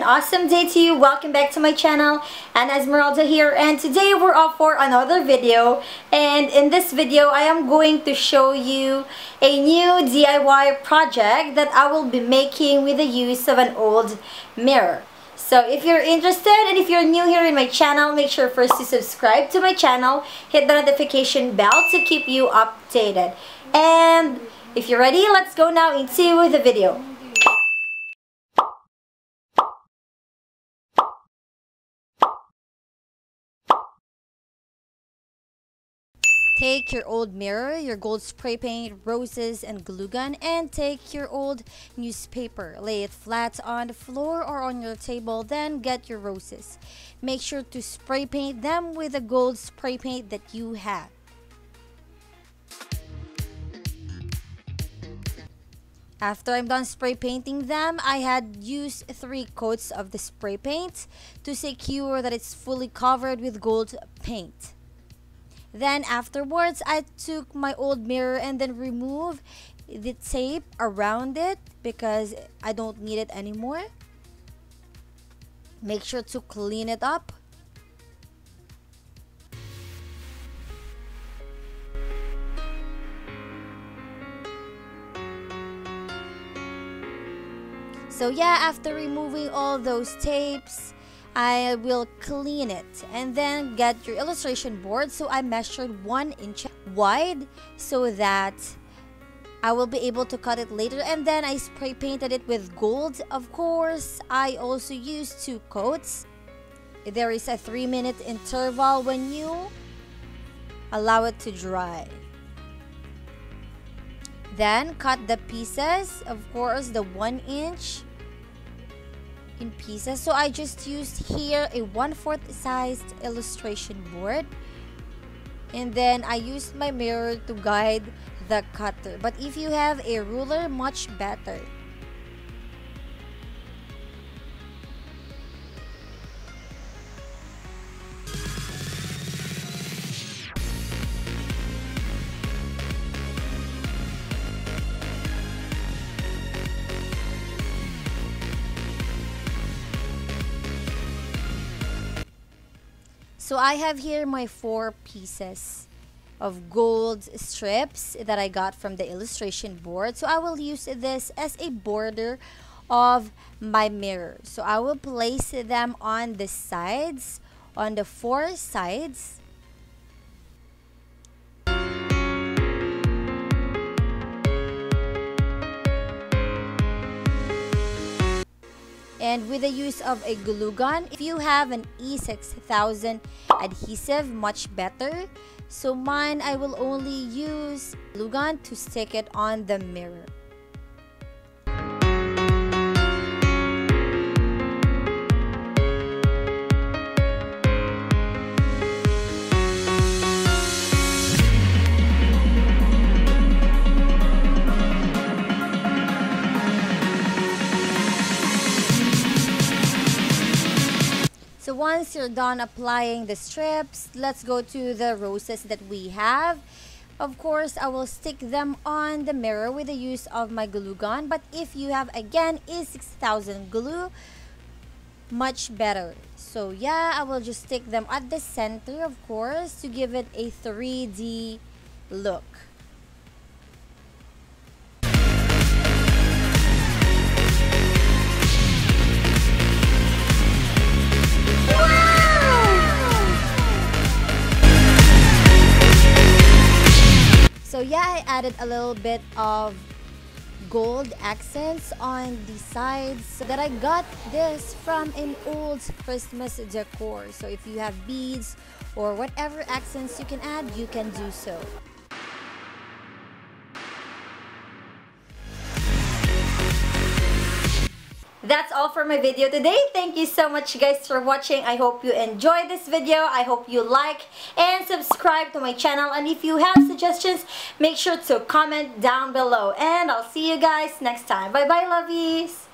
awesome day to you. Welcome back to my channel, and Esmeralda here, and today we're off for another video. And in this video I am going to show you a new DIY project that I will be making with the use of an old mirror. So if you're interested and if you're new here in my channel, make sure first to subscribe to my channel, hit the notification bell to keep you updated. And if you're ready, let's go now into the video. Take your old mirror, your gold spray paint, roses, and glue gun, and take your old newspaper. Lay it flat on the floor or on your table, then get your roses. Make sure to spray paint them with the gold spray paint that you have. After I'm done spray painting them, I had used 3 coats of the spray paint to secure that it's fully covered with gold paint. Then afterwards, I took my old mirror and then removed the tape around it because I don't need it anymore. Make sure to clean it up. So yeah, after removing all those tapes, I will clean it and then get your illustration board. So I measured 1 inch wide so that I will be able to cut it later, and then I spray painted it with gold. Of course, I also used 2 coats. There is a 3-minute interval when you allow it to dry. Then cut the pieces, of course the 1 inch in pieces. So I just used here a 1/4 sized illustration board, and then I used my mirror to guide the cutter, but if you have a ruler, much better. So I have here my 4 pieces of gold strips that I got from the illustration board. So I will use this as a border of my mirror. So I will place them on the sides, on the 4 sides. And with the use of a glue gun, if you have an E6000 adhesive, much better. So mine, I will only use glue gun to stick it on the mirror. So once you're done applying the strips, let's go to the roses that we have. Of course, I will stick them on the mirror with the use of my glue gun. But if you have, again, E6000 glue, much better. So yeah, I will just stick them at the center, of course, to give it a 3D look. So yeah, I added a little bit of gold accents on the sides so that I got this from an old Christmas decor. So if you have beads or whatever accents you can add, you can do so. That's all for my video today. Thank you so much guys for watching. I hope you enjoyed this video. I hope you like and subscribe to my channel. And if you have suggestions, make sure to comment down below. And I'll see you guys next time. Bye bye, lovies.